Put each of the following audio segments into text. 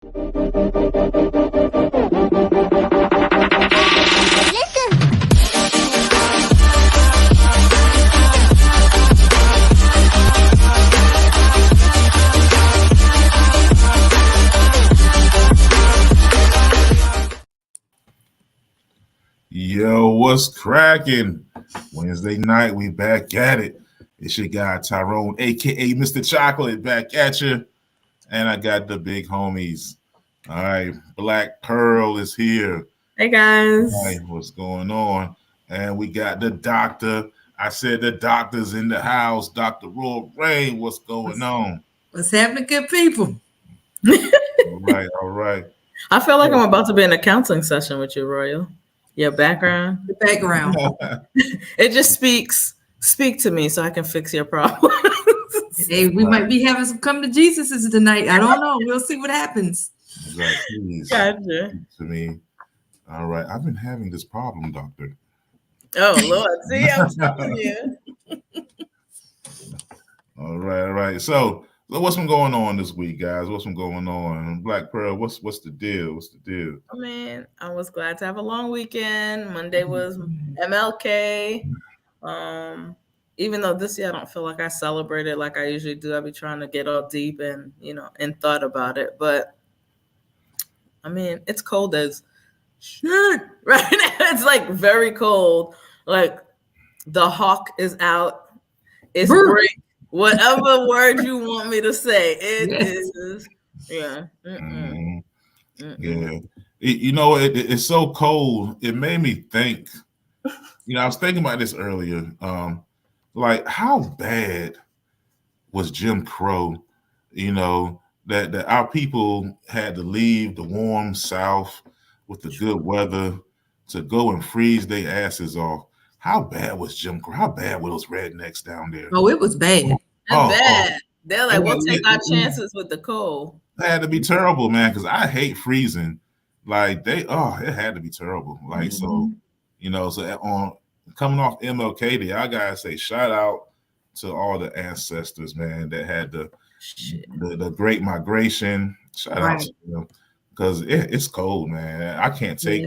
Yo, what's cracking? Wednesday night, we back at it. It's your guy Tyrone, aka Mr. Chocolate, back at you. And I got the big homies. All right, Black Pearl is here. Hey guys. All right, what's going on? And we got the doctor. I said the doctor's in the house. Dr. Roy Rain, what's going on? What's happening, good people? All right. I feel like I'm about to be in a counseling session with you, Royal. Your background. The background. It just speak to me so I can fix your problem. Hey, we might be having some come to Jesus's tonight. I don't know. We'll see what happens. Please, gotcha. To me. All right. I've been having this problem, doctor. Oh Lord. See, I'm telling you. All right. So what's been going on this week, guys? What's been going on? Black Pearl, what's the deal? What's the deal? I mean, I was glad to have a long weekend. Monday was MLK. Even though this year I don't feel like I celebrated like I usually do. I'll be trying to get all deep and and thought about it. But I mean, it's cold as shit right now. It's like very cold. Like the hawk is out. It's great. Whatever word you want me to say, it is. Yeah. Yeah. It's so cold. It made me think. I was thinking about this earlier. Like how bad was Jim Crow? That our people had to leave the warm South with the good weather to go and freeze their asses off. How bad was Jim Crow? How bad were those rednecks down there? Oh, it was bad. It's bad. They're like, we'll take our chances with the cold. It had to be terrible, man, because I hate freezing. Like it had to be terrible. Like so on coming off MLK Day, I gotta say shout out to all the ancestors, man, that had the Great Migration. Shout out to them because it's cold, man. I can't take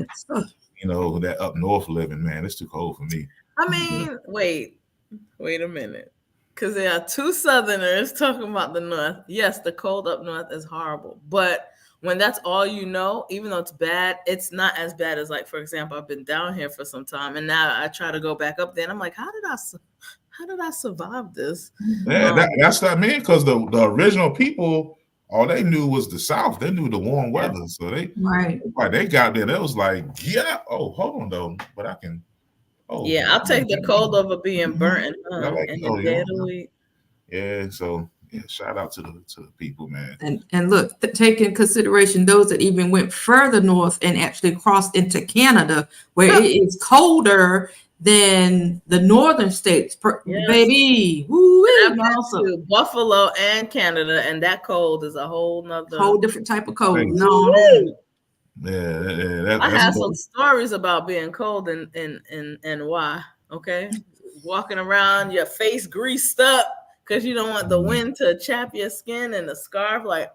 that up north living, man. It's too cold for me. I mean, wait a minute. Because there are two Southerners talking about the North. Yes, the cold up north is horrible. But when that's all you know, even though it's bad, it's not as bad as, like, for example, I've been down here for some time. And now I try to go back up there. And I'm like, how did I survive this? Yeah, that's what I mean. Because the original people, all they knew was the South. They knew the warm weather. So they got there. They was like, hold on, though. But I can. I'll take the cold over being burnt So shout out to the people, man. And look, take in consideration those that even went further north and actually crossed into Canada, where it is colder than the northern states, baby. Woo-wee. Buffalo and Canada, and that cold is a whole different type of cold. I have some stories about being cold and why. Okay, walking around, your face greased up because you don't want the wind to chap your skin, and the scarf, like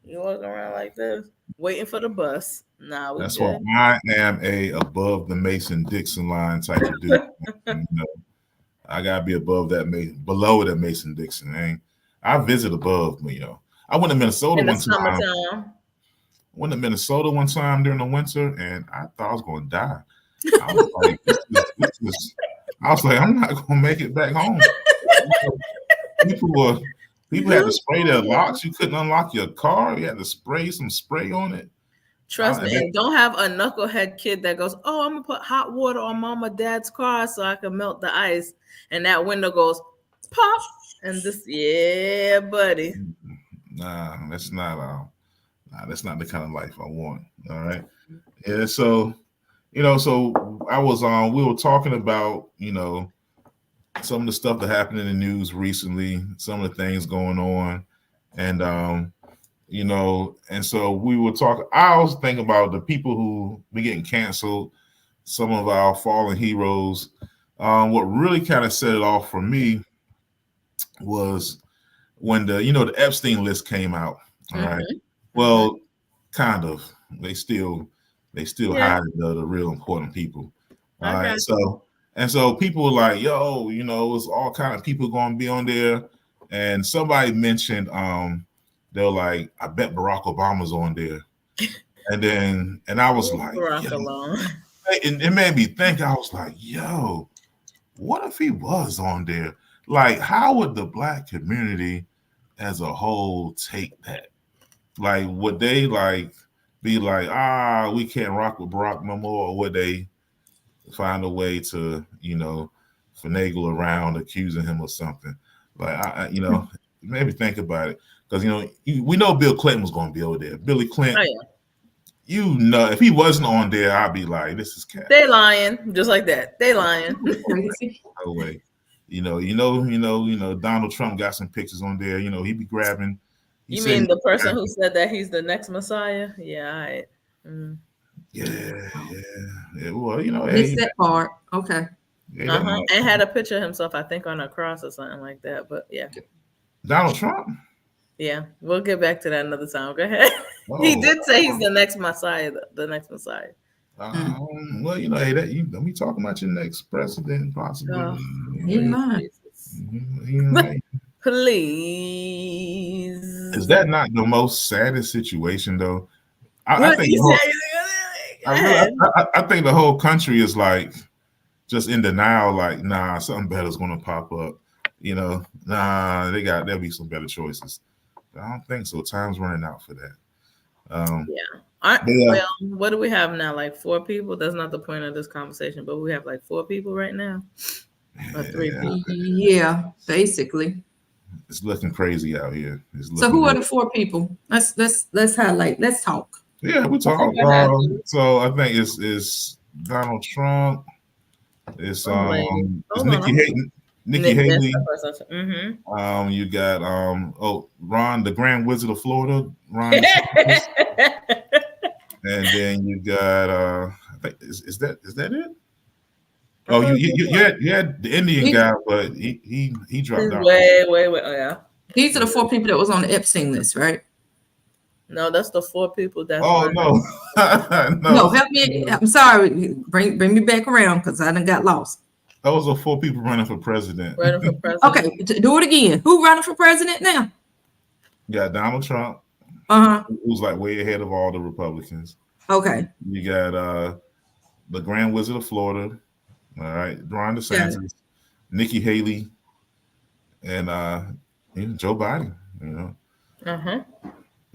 you walking around like this, waiting for the bus. That's why I am a above the Mason-Dixon line type of dude. I gotta be above that below that Mason-Dixon. I visit above, I went to Minnesota one time. Went to Minnesota one time during the winter, and I thought I was going to die. I was like, I'm not going to make it back home. People had to spray their locks. You couldn't unlock your car. You had to spray some spray on it. Trust me, and don't have a knucklehead kid that goes, I'm going to put hot water on mom or dad's car so I can melt the ice. And that window goes, pop. And buddy. Nah, that's not that's not the kind of life I want. All right. Yeah. So, so I was we were talking about, some of the stuff that happened in the news recently, some of the things going on. And, and so we were talking, I was thinking about the people who be getting canceled, some of our fallen heroes. What really kind of set it off for me was when the Epstein list came out. All right. Well, kind of. They still Yeah. hide the real important people. All Okay. right. So people were like, yo, it's all kind of people going to be on there. And somebody mentioned, they were like, I bet Barack Obama's on there. And I was like, Barack alone. it made me think. I was like, yo, what if he was on there? Like, how would the Black community as a whole take that? Like, would they like be like, we can't rock with Barack no more, or would they find a way to, finagle around accusing him of something? Like, maybe think about it, because we know Bill Clinton was going to be over there. Billy Clinton. Oh, yeah. If he wasn't on there, I'd be like, this is cat. They lying, just like that. They lying. No way. Donald Trump got some pictures on there. He be grabbing. You mean the person who said that he's the next Messiah? Yeah, all right. Yeah. Well, It's that part. Okay. And had a picture of himself, I think, on a cross or something like that. But yeah. Donald Trump? Yeah, we'll get back to that another time. Go ahead. He did say he's the next Messiah, the next Messiah. Well, don't be talking about your next president, possibly. Please. Is that not the most saddest situation, though? I think the whole country is like just in denial, like, nah, something better is going to pop up. There'll be some better choices. I don't think so. Time's running out for that. Well, what do we have now? Like 4 people? That's not the point of this conversation, but we have like 4 people right now. Or 3 people. Yeah, basically. It's looking crazy out here. So who are the 4 people? Let's highlight. Let's talk. Yeah, we talk. So I think it's Donald Trump. It's Nikki Haley. Mm-hmm. You got Ron, the Grand Wizard of Florida, Ron. And then you got I think is that it? Oh, you had the Indian guy, but he dropped out. Wait. Oh, yeah. These are the 4 people that was on the Epstein list, right? No, that's the 4 people that. Oh no. No, help me. I'm sorry. Bring me back around because I done got lost. Those are 4 people running for president. Okay, do it again. Who running for president now? You got Donald Trump. Who's like way ahead of all the Republicans. Okay. You got the Grand Wizard of Florida. All right, Ron DeSantis, Nikki Haley, and Joe Biden.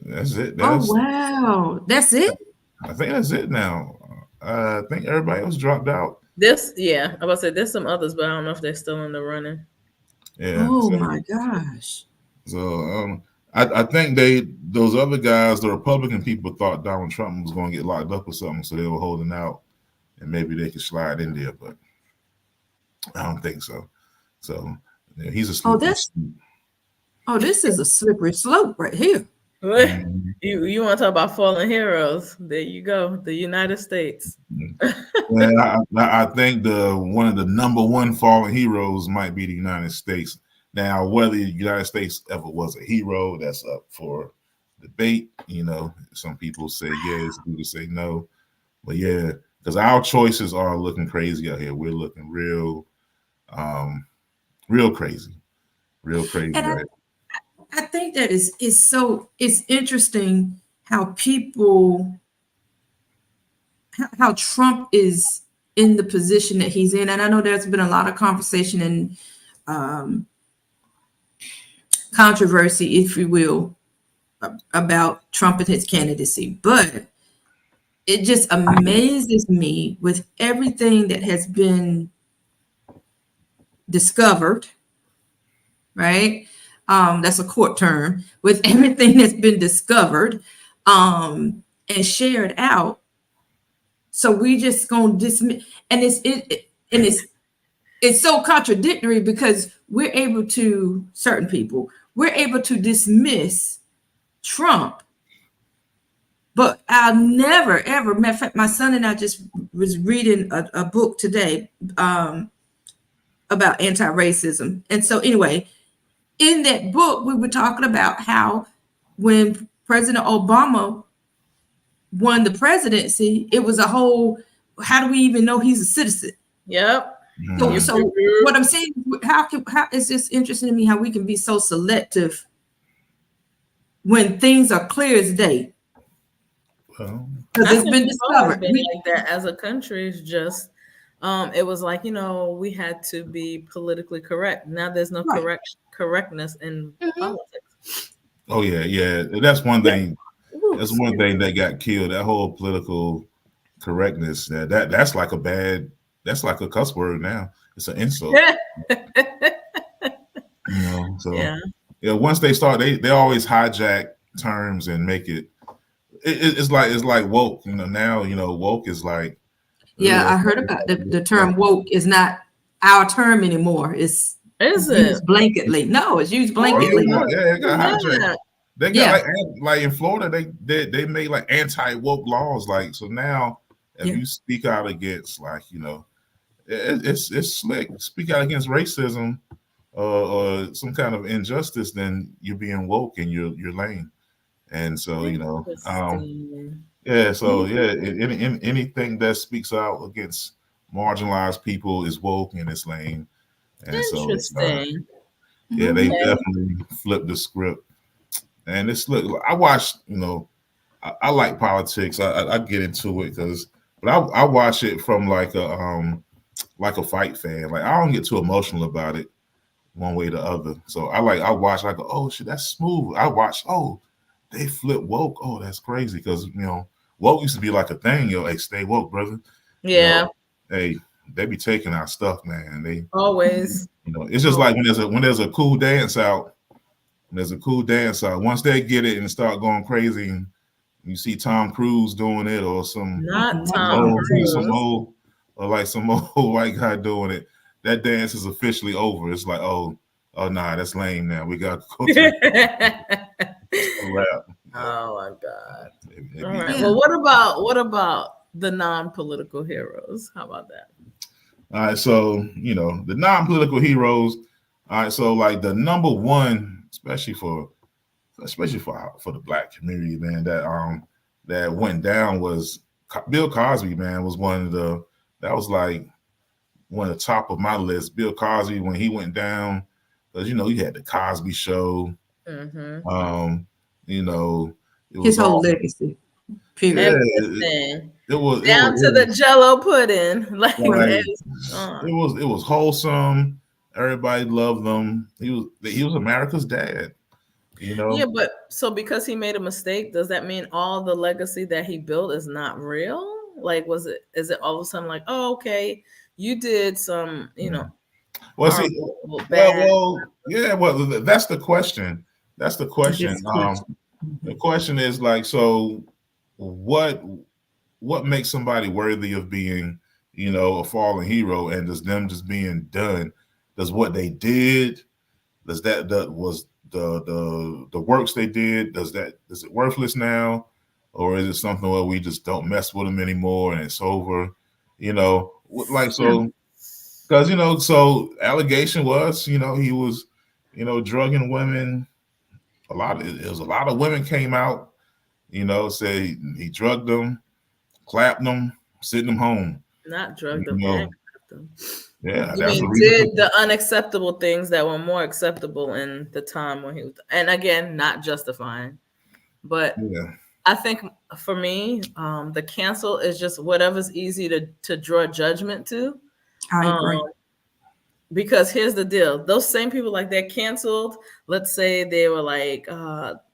That's it. Wow, that's it. I think that's it now. I think everybody else dropped out. I was about to say there's some others, but I don't know if they're still in the running. Yeah. My gosh. So I think those other guys, the Republican people, thought Donald Trump was going to get locked up or something, so they were holding out, and maybe they could slide in there, but I don't think so. So he's a slippery slope. This is a slippery slope right here. You want to talk about fallen heroes? There you go, the United States. I think one of the number one fallen heroes might be the United States. Now, whether the United States ever was a hero, that's up for debate. Some people say yes, people say no, but yeah, because our choices are looking crazy out here. We're looking real crazy, right? I think that it's interesting how how Trump is in the position that he's in. And I know there's been a lot of conversation and controversy, if you will, about Trump and his candidacy. But it just amazes me with everything that has been discovered, right? That's a court term, with everything that's been discovered and shared out. So we just gonna dismiss, and it's so contradictory because we're able to, certain people, we're able to dismiss Trump, but I'll never ever. Matter of fact, my son and I just was reading a book today about anti-racism, and so anyway. In that book, we were talking about how when President Obama won the presidency, it was a whole, how do we even know he's a citizen? Yep. So what I'm saying, how it's just interesting to me how we can be so selective when things are clear as day. Because it's been discovered. Been like that as a country. It's just it was like, we had to be politically correct. Now there's no correctness in politics. Oh yeah. That's one thing. That's one thing that got killed. That whole political correctness. That's like that's like a cuss word now. It's an insult. So once they start, they always hijack terms and make it's like woke. Now woke is like. Yeah, I heard about the term woke is not our term anymore. Is it used blanketly? No, it's used blanketly. Yeah, it got hijacked. They got like in Florida, they made like anti-woke laws. Like, so now if you speak out against it's slick. Speak out against racism or some kind of injustice, then you're being woke and you're lame. And so anything that speaks out against marginalized people is woke and it's lame. And interesting. They definitely flipped the script. And I watched, I like politics. I get into it but I watch it from like a fight fan. Like, I don't get too emotional about it one way or the other. So I watch, I go, oh shit, that's smooth. I watch, they flip woke. Oh, that's crazy. Because woke used to be like a thing. Hey, stay woke, brother. Yeah. Hey, they be taking our stuff, man. They always. It's just like when there's a cool dance out. There's a cool dance out. Once they get it and start going crazy, and you see Tom Cruise doing it, or some old white guy doing it, that dance is officially over. It's like, oh nah, that's lame. Now we got to go to rap. Oh my God! All right. Well, what about the non-political heroes? How about that? All right. So the non-political heroes. All right. So like the number one, especially for the Black community, man, that went down was Bill Cosby. Man, was that was like one of the top of my list. Bill Cosby, when he went down, because you had the Cosby Show. Mm-hmm. It was his whole legacy. Period. It was down to the Jello pudding. Like it was wholesome. Everybody loved him. He was America's dad. Yeah, but so because he made a mistake, does that mean all the legacy that he built is not real? Like, is it all of a sudden like, oh, okay, you did some, Well, that's the question. That's the question. The question is like, so what makes somebody worthy of being, a fallen hero? And does them just being done, does what they did, does that was the works they did, is it worthless now? Or is it something where we just don't mess with them anymore and it's over? Because so allegation was, he was, drugging women. A lot of women came out, say he drugged them, clapped them, sent them home. Not drugged them, clapped them. Yeah, he did the unacceptable things that were more acceptable in the time when he was, and again, not justifying, but I think for me, the cancel is just whatever's easy to draw judgment to. I agree. Because here's the deal. Those same people, like, they're canceled. Let's say they were like,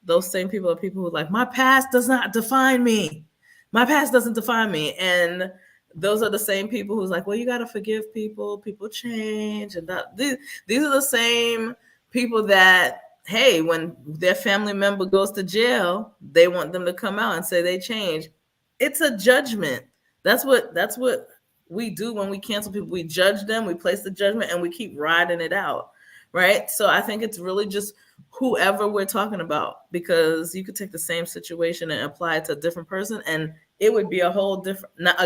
those same people are people who are like, my past does not define me. My past doesn't define me. And those are the same people who's like, well, you got to forgive people. People change. And these are the same people that, hey, when their family member goes to jail, they want them to come out and say they changed. It's a judgment. That's what we do when we cancel people. We judge them, we place the judgment, and we keep riding it out, right? So I think it's really just whoever we're talking about, because you could take the same situation and apply it to a different person, and it would be a whole different, not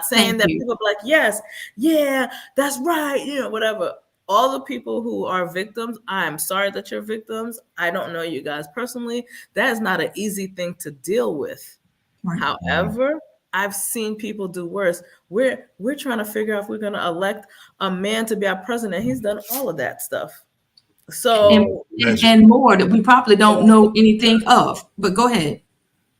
saying that people are like, yes, yeah, that's right, whatever. All the people who are victims, I'm sorry that you're victims. I don't know you guys personally. That is not an easy thing to deal with. Right. However, I've seen people do worse. We're trying to figure out if we're going to elect a man to be our president. He's done all of that stuff. So And more that we probably don't know anything of. But go ahead.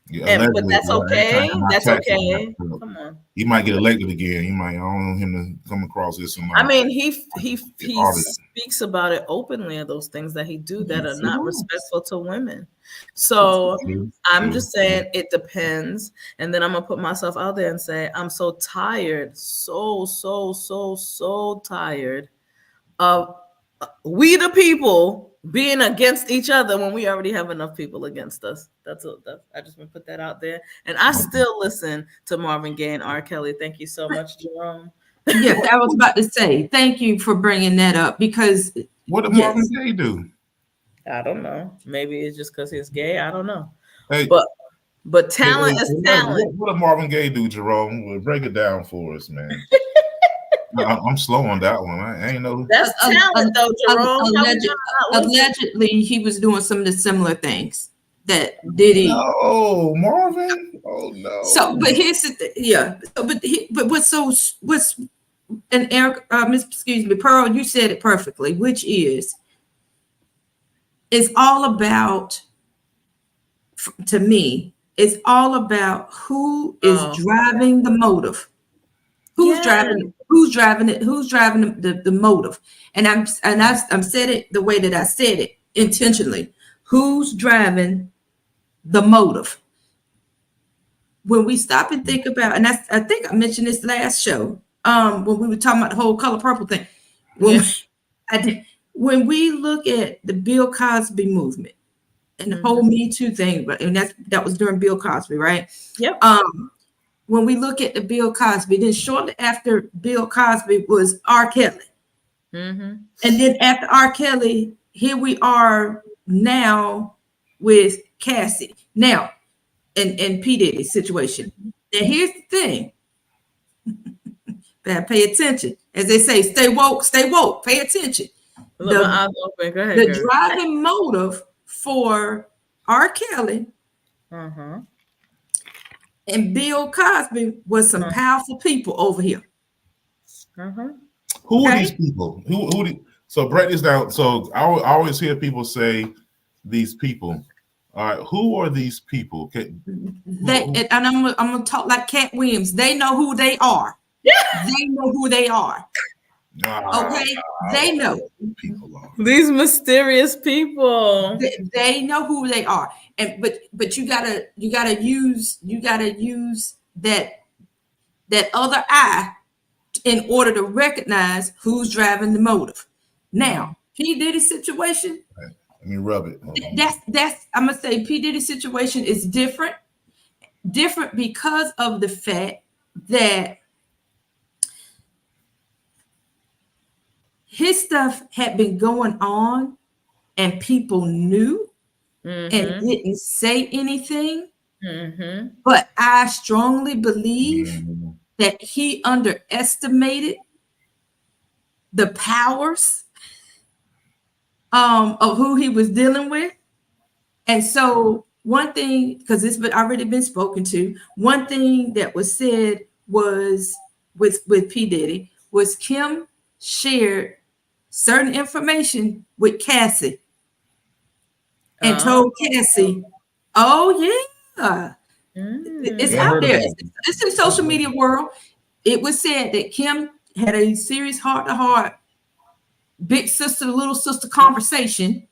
Yeah, but that's okay. That's okay. Come Come on. He might get elected again. He might. I don't want him to come across this. I mean, he speaks about it openly of those things that he do that are not respectful to women. So I'm just saying it depends. And then I'm gonna put myself out there and say I'm so tired, so tired of we the people being against each other when we already have enough people against us. That's I just want to put that out there. And I still listen to Marvin Gaye and R. Kelly. Thank you so much, Jerome. Yeah, I was about to say thank you for bringing that up because what did Marvin Gaye do? I don't know. Maybe it's just because he's gay. I don't know. Hey, but talent is talent. What did Marvin Gaye do, Jerome? Well, break it down for us, man. I'm slow on that one. I ain't know. That's talent, though, Jerome. Allegedly, he was doing some of the similar things that Diddy. No, Marvin. Oh no. So, but here's the thing. But what's and Eric, excuse me, Pearl, you said it perfectly, which is it's all about. To me, it's all about who is driving the motive. Who's driving it? Who's driving the motive? And I'm said it the way that I said it intentionally. Who's driving the motive? When we stop and think about, and I think I mentioned this last show, when we were talking about the whole Color Purple thing. When we look at the Bill Cosby movement and the whole Me Too thing, and that was during Bill Cosby, right? Yep. When we look at the Bill Cosby, then shortly after Bill Cosby was R. Kelly. Mm-hmm. And then after R. Kelly, here we are now with Cassie. Now, and P. Diddy's situation. Now, here's the thing. Better pay attention. As they say, stay woke, pay attention. Look, my eyes open. Go ahead, the driving motive for R. Kelly and Bill Cosby was some powerful people over here. Who are these people? So break this down. So I always hear people say these people. All right, who are these people? And I'm gonna talk like Cat Williams. They know who they are. They know who they are. Okay, they know. These mysterious people. They know who they are, and but you gotta use that other eye in order to recognize who's driving the motive. Now, P. Diddy's situation. Right. Let me rub it. That's I'm gonna say P. Diddy's situation is different because of the fact that his stuff had been going on and people knew and didn't say anything. But I strongly believe that he underestimated the powers of who he was dealing with. And so one thing, because it's already been spoken to, one thing that was said was with P. Diddy was Kim shared certain information with Cassie and told Cassie, oh yeah, it's out there. It's in the social media world. It was said that Kim had a serious heart-to-heart, big sister, little sister conversation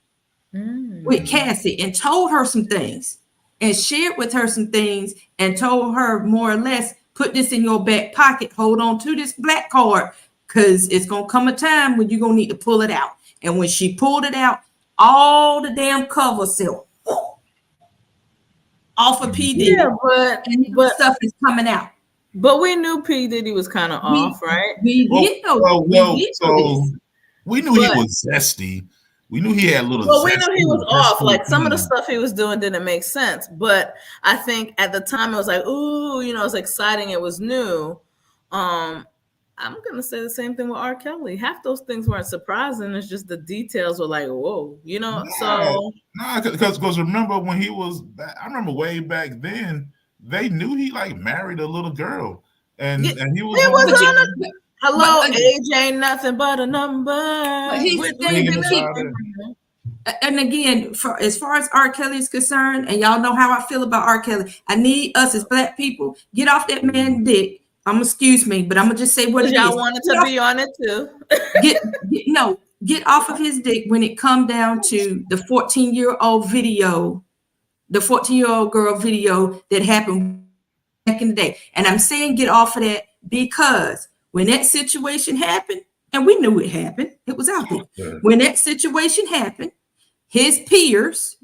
with Cassie and told her some things and shared with her some things and told her more or less, put this in your back pocket, hold on to this black card, because it's going to come a time when you're going to need to pull it out. And when she pulled it out, all the damn cover said, off of P. Diddy. Yeah, but stuff is coming out. But we knew P. Diddy was kind of off, right? We knew he was zesty. We knew he had a little. Well, we knew he was off. Like some of the stuff he was doing didn't make sense. But I think at the time it was like, ooh, it was exciting. It was new. I'm gonna say the same thing with R. Kelly. Half those things weren't surprising. It's just the details were like, whoa, So because remember when he was, I remember way back then they knew he like married a little girl, and Yeah, and he was it on was the on show. Hello, But- age ain't nothing but a number. he's With Singing thinking about he- it. And again, as far as R. Kelly is concerned, and y'all know how I feel about R. Kelly, I need us as black people get off that man's dick. Excuse me, but I'm gonna just say what it y'all is. wanted to be on it too. Get off of his dick when it come down to the 14-year-old video, the 14-year-old girl video that happened back in the day. And I'm saying get off of that because when that situation happened, and we knew it happened, it was out there. Yeah. When that situation happened, his peers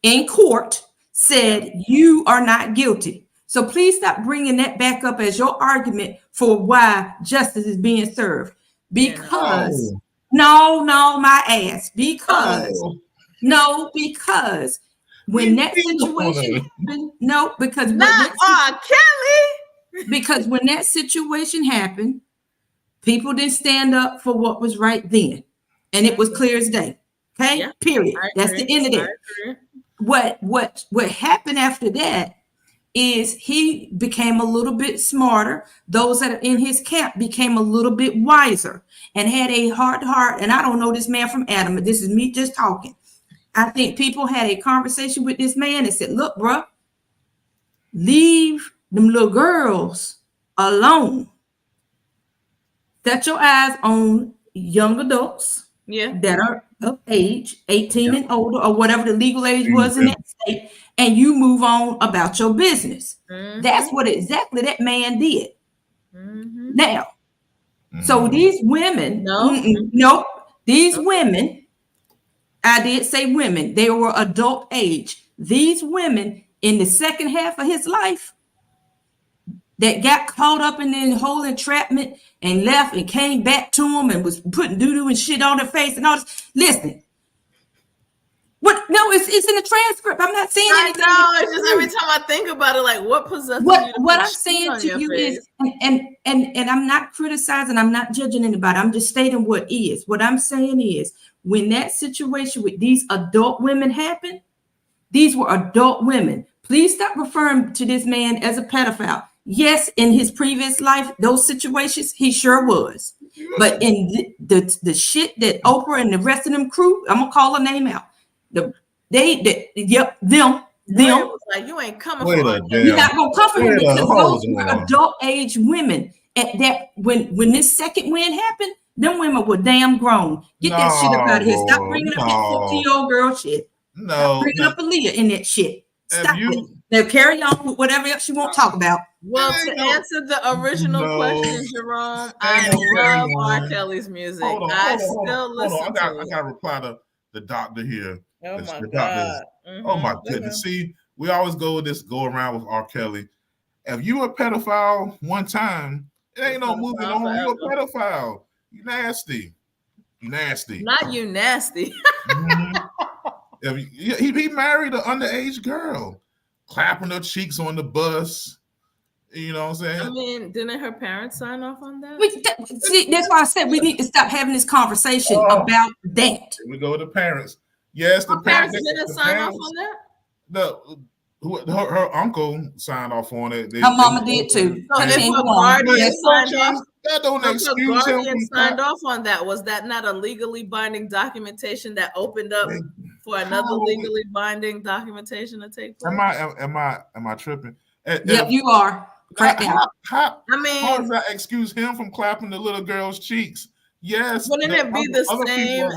in court said, you are not guilty. So please stop bringing that back up as your argument for why justice is being served. Because, no, my ass. Because, no, because when that situation happened, no, because Not R. Kelly. because when that situation happened, people didn't stand up for what was right then. And it was clear as day. Okay, Yeah, period. That's the end of I that. agree. What happened after that is he became a little bit smarter. Those that are in his camp became a little bit wiser and had a heart to heart. And I don't know this man from Adam, but this is me just talking. I think people had a conversation with this man and said, look, bro, leave them little girls alone. Set your eyes on young adults Yeah. that are of age, 18 and older, or whatever the legal age was in that state, and you move on about your business. Mhm. That's what exactly that man did. Mhm. Now, so these women, No. these women, I did say women, they were adult age. These women in the second half of his life that got caught up in the whole entrapment and left and came back to him and was putting doo-doo and shit on their face and all this. Listen, what? No, it's in the transcript. I'm not saying anything. I know. It's just every time I think about it, like what possesses you? What I'm saying to you is, and I'm not criticizing, I'm not judging anybody. I'm just stating what is. What I'm saying is, when that situation with these adult women happened, these were adult women. Please stop referring to this man as a pedophile. Yes, in his previous life, those situations, he sure was. But in the shit that Oprah and the rest of them crew, I'm gonna call her name out. Them. It was like you ain't coming for us. You're not gonna come for him because those hold were on. adult age women. At that, when this second win happened, them women were damn grown. Get that shit up out of here. Stop bringing up that 14-year-old girl shit. Stop bringing up Aaliyah in that shit. Stop it. Now carry on with whatever else you want to talk about. Well, to answer the original question, Jerome, I love R. Kelly's music. I still listen to it. I got to reply to the doctor here. Oh The my doctor God. Oh my goodness. See, we always go around with R. Kelly. If you a pedophile one time, it ain't no moving on. You a pedophile. You nasty. You nasty. Not you nasty. He married an underage girl, clapping her cheeks on the bus. You know what I'm saying? I mean, didn't her parents sign off on that? See, that's why I said we need to stop having this conversation about that. Here we go with the parents. Yes, the parents didn't sign off on that. Her uncle signed off on it. Her mama did too. So if a guardian signed off, that don't excuse him. Signed off on that. Was that not a legally binding documentation that opened up for another legally binding documentation to take place? Am I tripping? Yep, you are. Correct. How does that excuse him from clapping the little girl's cheeks? Yes. Wouldn't it be the same?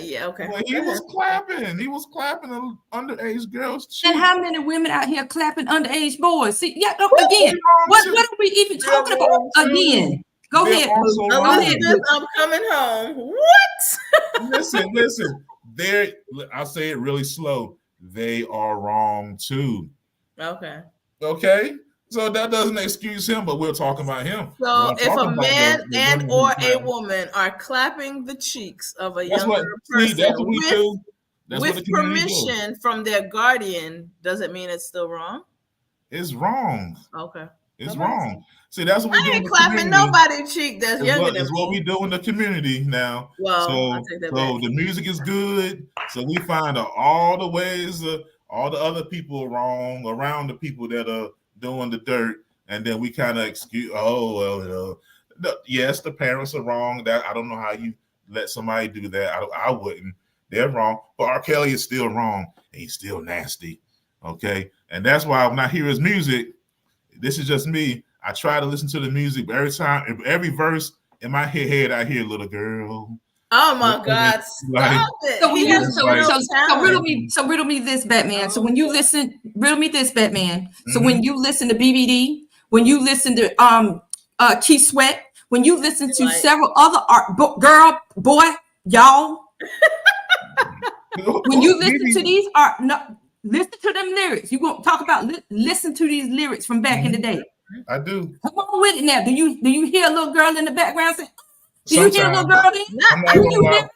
Yeah, okay. Well, he was clapping. He was clapping an underage girl's cheeks. And how many women out here clapping underage boys? See, again, what are we even talking about? Again, go ahead. Elizabeth, I'm coming home. What? Listen. I'll say it really slow. They are wrong too. Okay. So that doesn't excuse him, but we're talking about him. So if a man and or a woman are clapping the cheeks of a younger person with permission from their guardian, does it mean it's still wrong? It's wrong. Okay. It's Nobody- wrong. See, that's what we do I in ain't the clapping community. nobody cheek that's It's younger than what me. we do in the community now. Well, I'll So, take that so back. the music is good. So we find out all the ways, all the other people are wrong around the people that are doing the dirt, and then we kind of excuse. Oh well, yes, the parents are wrong. That I don't know how you let somebody do that. I wouldn't. They're wrong. But R. Kelly is still wrong, and he's still nasty. Okay, and that's why when I hear his music, this is just me. I try to listen to the music, but every verse in my head, I hear "Little Girl." Oh my God! Like, Stop it. So when He you has so, real so, talent. riddle me this, Batman. So when you listen, riddle me this, Batman. So Mhm. when you listen to BBD, when you listen to Keith Sweat, when you listen to Right. several other girl, boy, y'all, when you listen to these listen to them lyrics. You gonna talk about listen to these lyrics from back in the day. I do. Come on with it now. Do you hear a little girl in the background say? Do you hear a little girl then? I'm not gonna lie.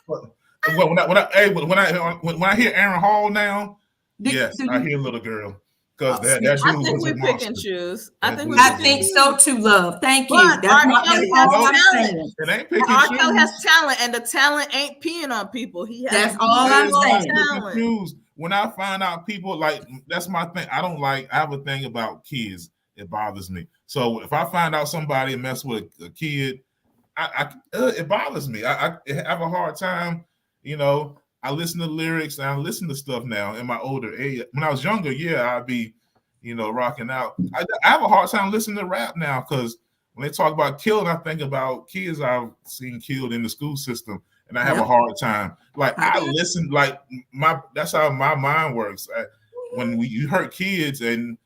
When I hear Aaron Hall now, yes, I hear "Little Girl" because that dude I think was we a pick monster. and choose. I think so too, love. Thank you. But That's R. all Kelly I'm has saying. talent. It ain't pick and R. choose. Kelly has talent, and the talent ain't peeing on people. He has That's all I'm saying. talent. When I find out people like that's my thing. I have a thing about kids. It bothers me. So if I find out somebody mess with a kid, it bothers me. I have a hard time. I listen to lyrics and I listen to stuff now in my older age. When I was younger, yeah, I'd be, rocking out. I have a hard time listening to rap now because when they talk about killing, I think about kids I've seen killed in the school system, and I have a hard time. Like I listen, like that's how my mind works. When you hurt kids, and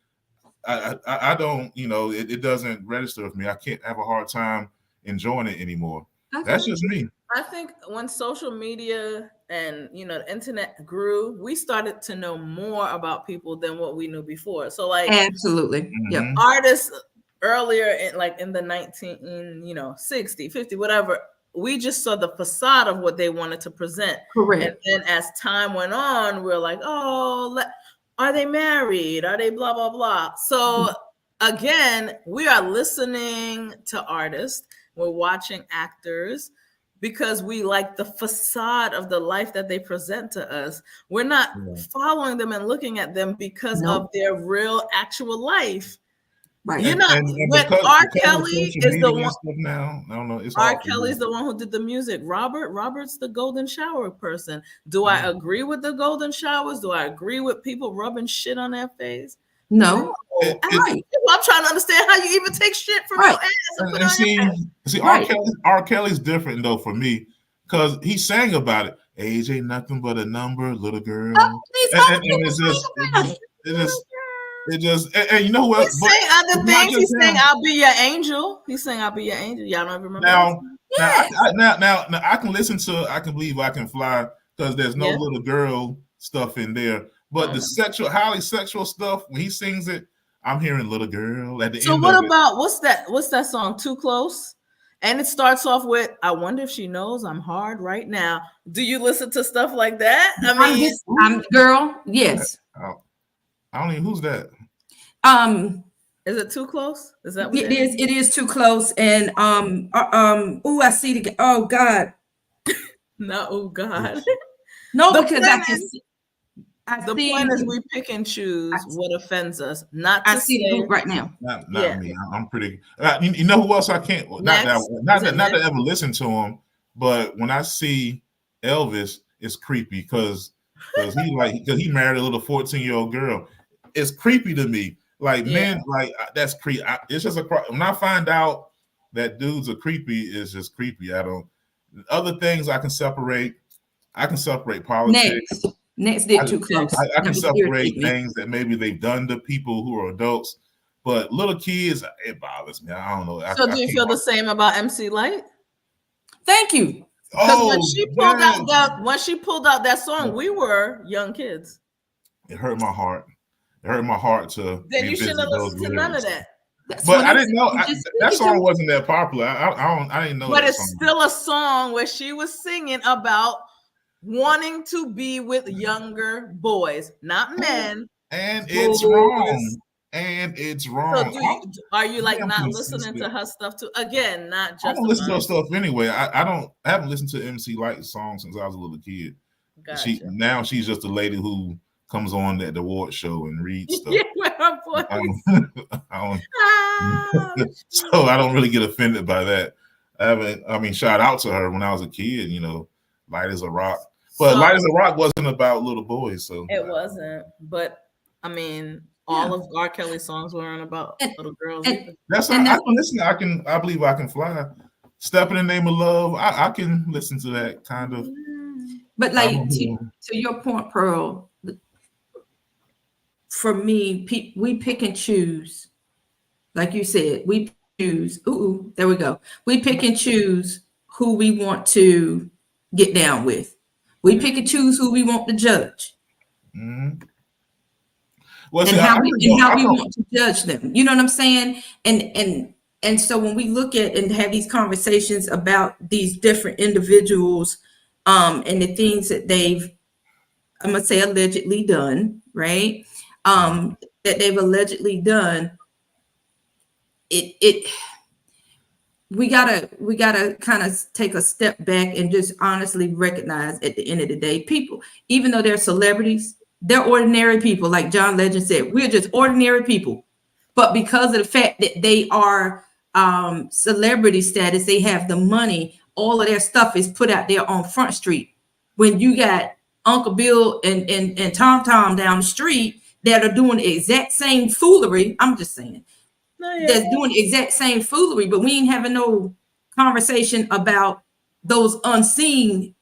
I don't, it doesn't register with me. I can't have a hard time enjoying it anymore. That's just me. I think when social media and the internet grew, we started to know more about people than what we knew before. So like absolutely, yeah. Artists earlier in the 1960, 50, whatever, we just saw the facade of what they wanted to present. Correct. And then as time went on, we're like, oh, are they married? Are they blah, blah, blah? So again, we are listening to artists. We're watching actors because we like the facade of the life that they present to us. We're not following them and looking at them because of their real actual life. Right. When R. Kelly is the one now, I don't know. It's R. Kelly's the one who did the music. Robert's the golden shower person. Do I agree with the golden showers? Do I agree with people rubbing shit on their face? No. I'm trying to understand how you even take shit from your ass and put it on your ass. R. Kelly's different though for me because he sang about it. Age ain't nothing but a number, little girl. And and you know what? He sang other things. He sang "I'll Be Your Angel." He sang "I'll Be Your Angel." Y'all don't remember? Now I can listen to "I Can Believe I Can Fly" because there's no little girl stuff in there. But the highly sexual stuff when he sings it, I'm hearing "little girl" at the end. So what about what's that song? "Too Close," and it starts off with "I wonder if she knows I'm hard right now." Do you listen to stuff like that? I mean, I'm girl. Yes. I don't even who's that. Is it Too Close? Is that what it is? It is Too Close. And I see it again. Oh God. No, oh God. No, because I can see. The point is we pick and choose what offends us. Not to see the group right now. Not me. I'm pretty. You know who else I can't? Not that I ever listen to him, but when I see Elvis, it's creepy because he married a little 14-year-old girl. It's creepy to me. Like men, like that's creepy. It's just when I find out that dudes are creepy, it's just creepy. Other things I can separate. I can separate politics. Next did Too Close. I can separate things that maybe they've done to people who are adults, but little kids, it bothers me. I don't know. So do you feel the same about MC Lyte? Thank you. Because when she pulled out that song, we were young kids. It hurt my heart. It hurt my heart to. Then you shouldn't have listened to none of that. But I didn't know that song wasn't that popular. I didn't know. But it's still a song where she was singing about wanting to be with younger boys, not men. And it's wrong. and it's So wrong. are you like I'm not consistent. listening to her stuff too? Again, not I just don't listen to her stuff anyway. I haven't listened to MC Light songs since I was a little kid. Gotcha. She's just a lady who comes on at the award show and reads stuff. Yeah, with her voice. So I don't really get offended by that. Shout out to her when I was a kid, you know, Light as a Rock. But Light as a Rock wasn't about little boys, so it wasn't. But I mean, all of R. Kelly's songs weren't about little girls either. I believe I can fly. Step in the Name of Love. I can listen to that kind of. But like to your point, Pearl, for me, we pick and choose. Like you said, we choose. Ooh, there we go. We pick and choose who we want to get down with. We pick and choose who we want to judge. Mm-hmm. Well, how we want to judge them. You know what I'm saying? And so when we look at and have these conversations about these different individuals, and the things that they've, I'm gonna say allegedly done, right? That they've allegedly done. We gotta kind of take a step back and just honestly recognize at the end of the day, people, even though they're celebrities, they're ordinary people. Like John Legend said, we're just ordinary people. But because of the fact that they are celebrity status, they have the money, all of their stuff is put out there on Front Street. When you got Uncle Bill and Tom Tom down the street that are doing the exact same foolery, I'm just saying, that's doing the exact same foolery, but we ain't having no conversation about those unseen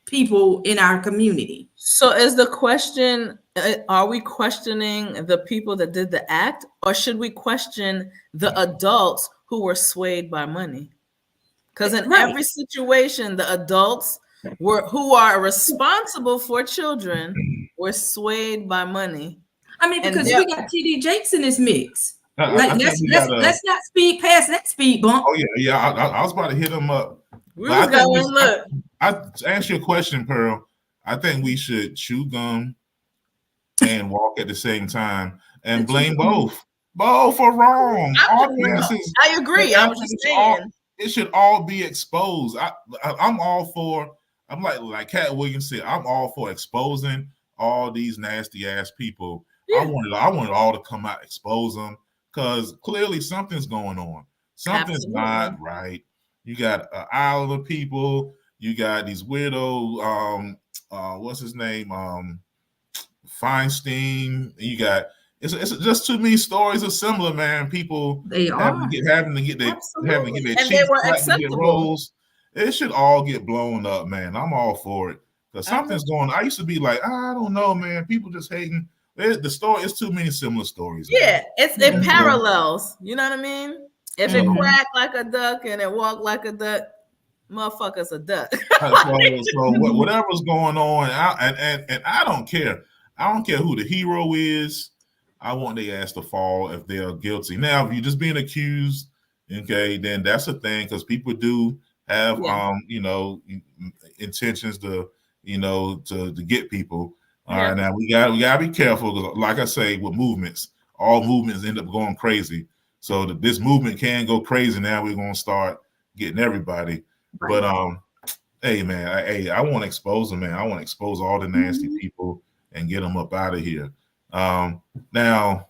people in our community. So is the question, are we questioning the people that did the act, or should we question the adults who were swayed by money? Because in every situation, the adults who are responsible for children were swayed by money. I mean, because we got TD Jakes in this mix. Let's not speed past that speed bump. Oh yeah. I was about to hit him up. I answer your question, Pearl. I think we should chew gum and walk at the same time and blame both. Both are wrong. I agree. I was just saying it should all be exposed. I'm all for. I'm like Cat Williams said. I'm all for exposing all these nasty ass people. Yeah. I want it all to come out, expose them, because clearly something's going on. Something's not right. You got an island of people. You got these weirdo. What's his name? Feinstein. You got it's just too many stories of similar, man. People having to get their cheeks clapped to get roles. It should all get blown up, man. I'm all for it because something's going on. I used to be like, I don't know, man. People just hating. The story is too many similar stories. Yeah, it parallels. You know what I mean? If it quack like a duck and it walk like a duck, motherfucker's a duck. so whatever's going on, and I don't care. I don't care who the hero is. I want their ass to fall if they are guilty. Now, if you're just being accused, okay, then that's a thing because people do have intentions to get people. All right, now we gotta be careful because, like I say, with movements, all movements end up going crazy. So this movement can go crazy. Now we're gonna start getting everybody. Right. But hey man, I want to expose them, man. I want to expose all the nasty people and get them up out of here. Now,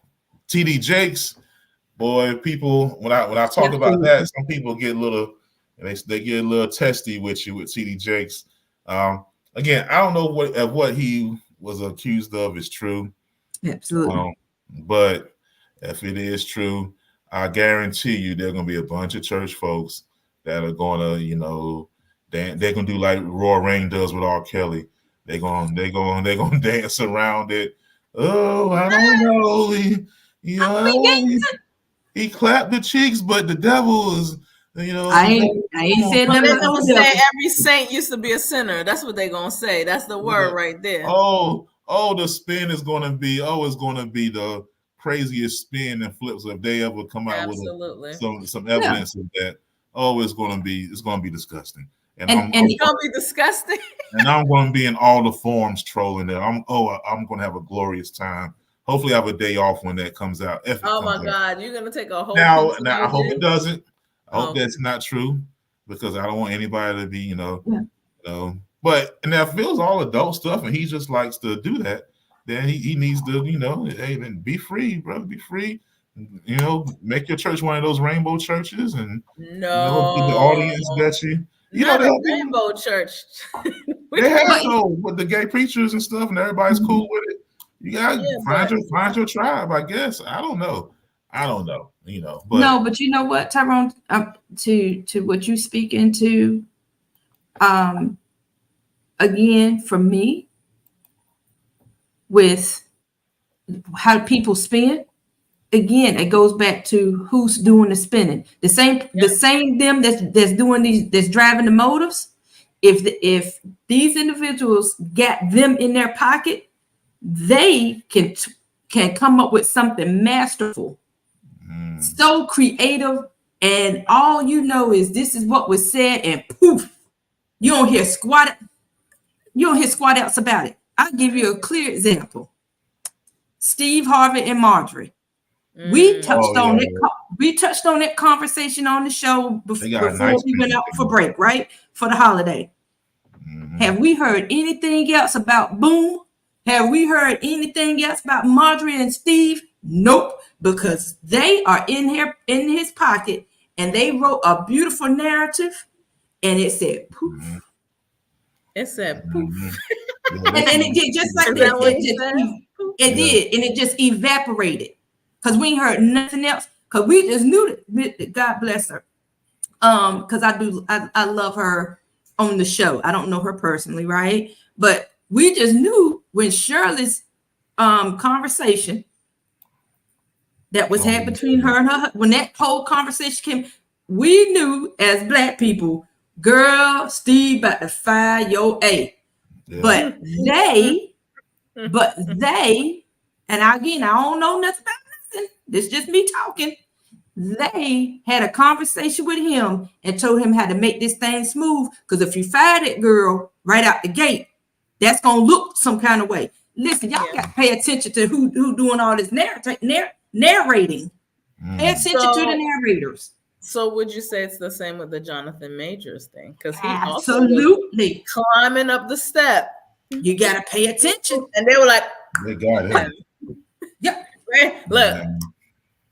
TD Jakes, boy, people when I talk about that, some people get a little they get a little testy with you with TD Jakes. Again, I don't know what he was accused of is true. Absolutely. But if it is true, I guarantee you there are gonna be a bunch of church folks that are gonna, they're gonna do like Roy Rain does with R. Kelly. They're gonna dance around it. Oh, I don't know. He clapped the cheeks, but the devil is, I ain't said that. They're gonna say every saint used to be a sinner. That's what they're gonna say. That's the word right there. Oh, the spin is gonna be. It's gonna be the craziest spin and flips if they ever come out with some evidence of that. It's gonna be disgusting. And it's gonna be disgusting. And I'm gonna be in all the forums trolling there. I'm gonna have a glorious time. hopefully I have a day off when that comes out. If it Oh my comes out. God, you're gonna take a whole Now PTO I hope day? it doesn't. I hope Oh. that's not true because I don't want anybody to be, Yeah. But and if Phil's all adult stuff and he just likes to do that, then he needs to, hey, then be free, brother, be free. Make your church one of those rainbow churches and be the audience that Not they a have rainbow church. they have those with the gay preachers and stuff, and everybody's cool with it. You gotta find your tribe, I guess. I don't know. But no, but you know what, Tyrone, to what you speak into, again, for me, with how people spend, again, it goes back to who's doing the spending. The same them that's doing that's driving the motives. If these individuals got them in their pocket, they can come up with something masterful, so creative, and all is this is what was said, and poof, you don't hear squat outs about it. I'll give you a clear example. Steve Harvey and Marjorie. We touched on it. We touched on that conversation on the show before we went out for break, right? For the holiday. Have we heard anything else about Boom? Have we heard anything else about Marjorie and Steve? Nope, because they are in his pocket, and they wrote a beautiful narrative, and it said poof. It said poof. And it did just like that. It did, and it just evaporated. Because we ain't heard nothing else. Because we just knew that, God bless her. Because I love her on the show. I don't know her personally, right? But we just knew when Shirley's conversation that was had between her and her, when that whole conversation came, we knew as Black people, girl, Steve about to fire your A. Yeah. But they, and again, I don't know nothing about nothing. It's just me talking. They had a conversation with him and told him how to make this thing smooth. Because if you fire that girl right out the gate, that's gonna look some kind of way. Listen, y'all got to pay attention to who doing all this narrating. Pay attention to the narrators. So would you say it's the same with the Jonathan Majors thing? Because he absolutely also climbing up the step. You got to pay attention. And they were like, they got him. Yep. Look,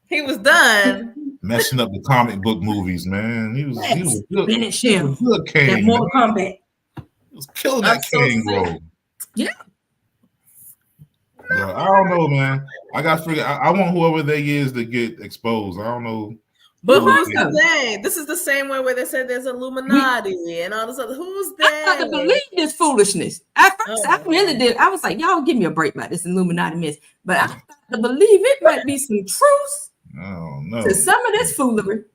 he was done. Messing up the comic book movies, man. He was a good, finish him. Good Kane. That Mortal Kombat. He was killing that Kane role. Yeah. But I don't know, man. I got to figure. I want whoever they is to get exposed. I don't know. But who's they? This is the same way where they said there's Illuminati and all this other. Who's they? I had to believe this foolishness. At first, I really did. I was like, y'all give me a break about this Illuminati mess. But I had to believe it might be some truth to some of this foolery.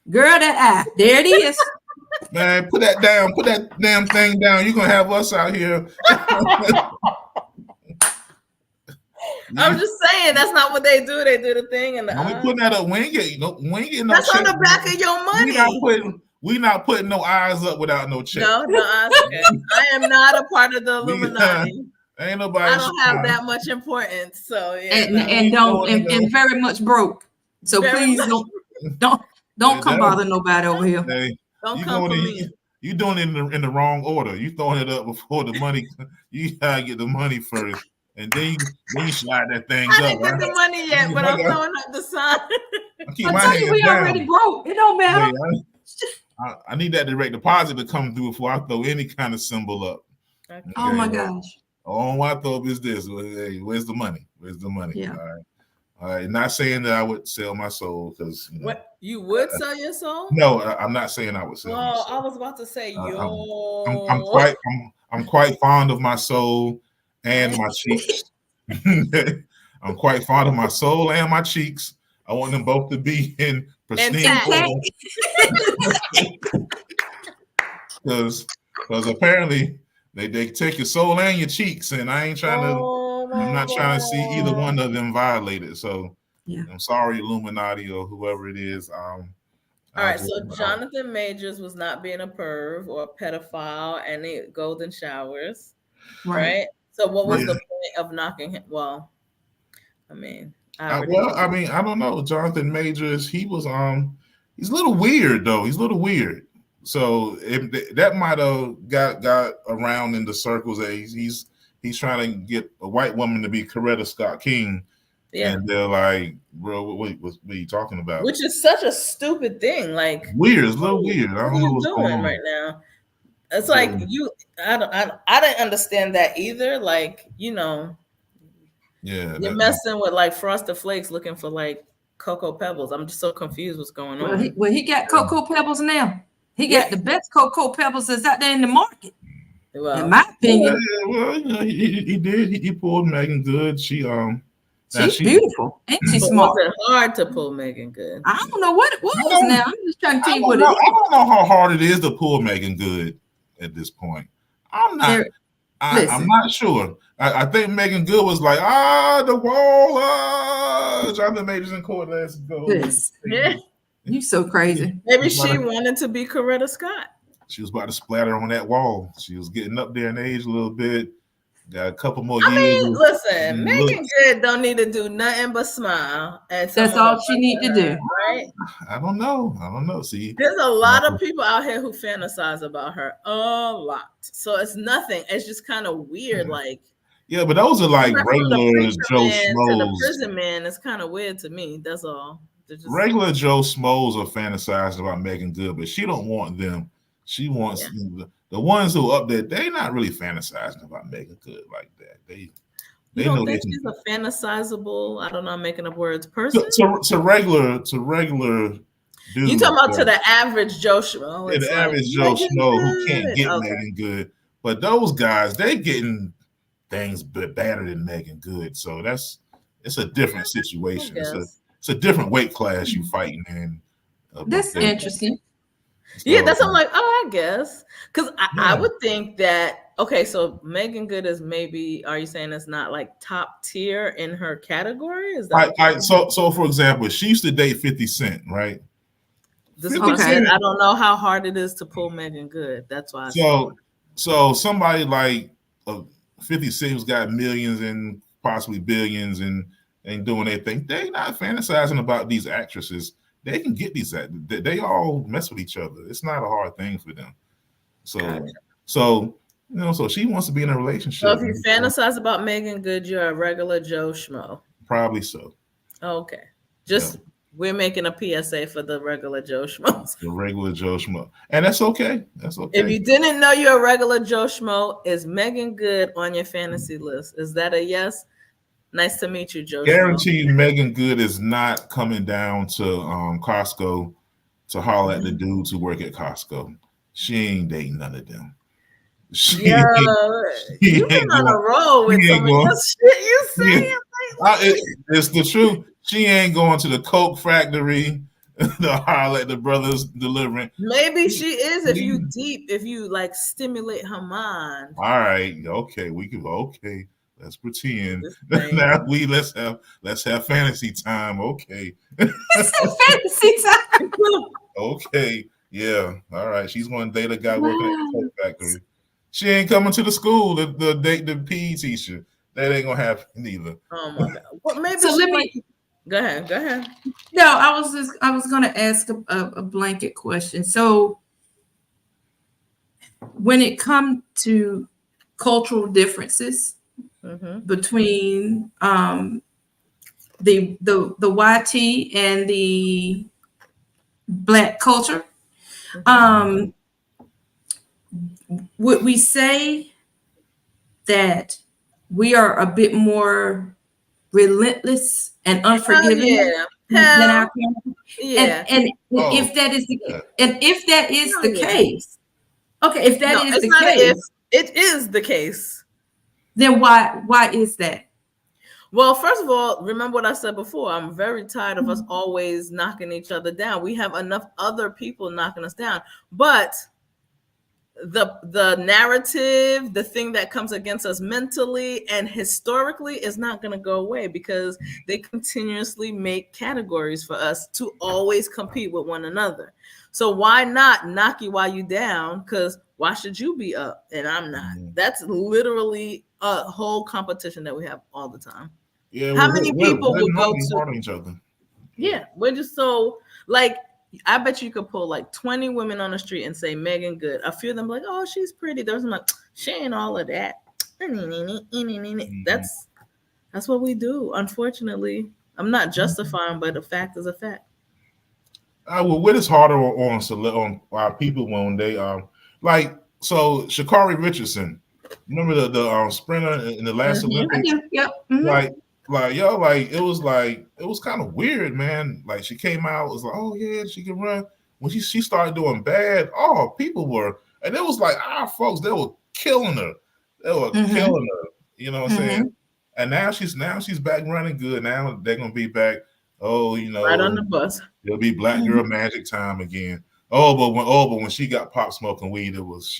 Girl, that eye. There it is. Man, put that damn thing down. You're going to have us out here. I'm just saying that's not what they do. They do the thing and we putting that up. We ain't getting no. That's on the back of your money. We not putting no eyes up without no check. No eyes. Okay. I am not a part of the Illuminati. Ain't nobody. I don't have that much importance. So and very much broke. So please don't come bother nobody over here. Hey, don't come for me. You doing it in the wrong order. You throwing it up before the money. You gotta get the money first. And then you slide that thing up. I didn't get the money yet, but I'm throwing up the sign. I tell you, we already broke. It don't matter. I need that direct deposit to come through before I throw any kind of symbol up. Okay. Oh my gosh. All I throw up is this. Hey, where's the money? Where's the money? Yeah. All right. Not saying that I would sell my soul because what you would sell your soul? No, I'm not saying I would sell. My soul. I was about to say I'm quite fond of my soul and my cheeks. I'm quite fond of my soul and my cheeks. I want them both to be in pristine because apparently they take your soul and your cheeks, and I ain't trying to. I'm not trying to see either one of them violated. So I'm sorry, Illuminati or whoever it is. All right, so Jonathan Majors was not being a perv or a pedophile, and the golden showers, right? So what was the point of knocking him? Well, I mean, I mean, I don't know. Jonathan Majors, he's a little weird though. He's a little weird. So that might have got around in the circles that he's trying to get a white woman to be Coretta Scott King. Yeah. And they're like, bro, what are you talking about? Which is such a stupid thing. Like weird. It's a little weird. I don't know what's going on right now. It's like I didn't understand that either. Like, you're messing with like Frosted Flakes looking for like Cocoa Pebbles. I'm just so confused what's going on. He got Cocoa Pebbles now. He got the best Cocoa Pebbles that's out there in the market. Well, in my opinion. He did. He pulled Megan Good. She's beautiful. And she's smart. Was it hard to pull Megan Good? I don't know what it was now. I'm just trying to tell you what it is. I don't know how hard it is to pull Megan Good at this point. I'm not sure. I think Megan Good was like, the wall, Jonathan Majors in court, let's go. Yeah. You so crazy. Maybe she wanted to be Coretta Scott. She was about to splatter on that wall. She was getting up there in age a little bit. Got a couple more years. I mean, listen, Megan Good don't need to do nothing but smile. That's all she need to do. Right? I don't know. See, there's a lot of people out here who fantasize about her. A lot. So it's nothing. It's just kind of weird. Like, yeah, but those are like regular Joe Schmoes. The prison man is kind of weird to me. That's all. Regular Joe Schmoes are fantasizing about Megan Good, but she don't want them. She wants the ones who up there. They're not really fantasizing about Megan Good like that. They don't think she's a fantasizable. I don't know. I'm making up words. Person to regular dude. You talking about to the average Joe Schmo? Yeah, the average Joe Schmo who can't get Megan Good, but those guys they getting things better than Megan Good. So it's a different situation. It's a different weight class you fighting in. That's interesting. So, that's I'm like, I guess. Because I would think that, okay, so Megan Good is maybe, are you saying it's not like top tier in her category? Is that so for example, she used to date 50 Cent, right? This is what I don't know how hard it is to pull Megan Good. That's why. So somebody like 50 Cent who's got millions and possibly billions and doing their thing, they not fantasizing about these actresses. They can get these. They all mess with each other. It's not a hard thing for them. So she wants to be in a relationship. So if you fantasize about Megan Good, you're a regular Joe Schmo. Probably so. Okay. We're making a PSA for the regular Joe Schmo. The regular Joe Schmo. And that's okay. That's okay. If you didn't know you're a regular Joe Schmo, is Megan Good on your fantasy list? Is that a yes? Nice to meet you, Joe. Guaranteed Megan Good is not coming down to Costco to holler at the dudes who work at Costco. She ain't dating none of them. You've been on a roll with some of your shit you saying. It's the truth. She ain't going to the Coke factory to holler at the brothers delivering. Maybe she is if you like stimulate her mind. All right. Okay. Okay. Let's pretend. Now let's have fantasy time. Okay. Fantasy time. Okay. Yeah. All right. She's going to date a guy working at the Coke factory. She ain't coming to the school to date the PE teacher. That ain't gonna happen either. Oh my God. Well, maybe. So let me. Go ahead. No, I was going to ask a blanket question. So when it comes to cultural differences between the YT and the Black culture, would we say that we are a bit more relentless and unforgiving than our parents? Yeah. And if that is the case, okay, if that is the case, it is the case. Then why is that? Well, first of all, remember what I said before. I'm very tired of us always knocking each other down. We have enough other people knocking us down, but the narrative, the thing that comes against us mentally and historically is not going to go away because they continuously make categories for us to always compete with one another. So why not knock you while you down? Because why should you be up and I'm not? That's literally a whole competition that we have all the time. Yeah, How many people we're would not go be to? hard on each other. Yeah, we're just so like. I bet you could pull like 20 women on the street and say Megan Good. A few of them like, oh, she's pretty. There's like, she ain't all of that. That's what we do. Unfortunately, I'm not justifying, but the fact is a fact. Well, what is harder on our people when they like so Sha'Carri Richardson, remember the sprinter in the last Mhm. Olympics? Yep. Mhm. Like it was kind of weird, man. Like she came out, it was like, oh yeah, she can run. When she started doing bad, oh people were, and it was like our folks, they were killing her. They were Mhm. killing her. You know what I'm saying? Mhm. And now she's back running good. Now they're gonna be back. Oh, Right on the bus. it'll be Black Girl Magic time again. But when she got pop smoking weed, it was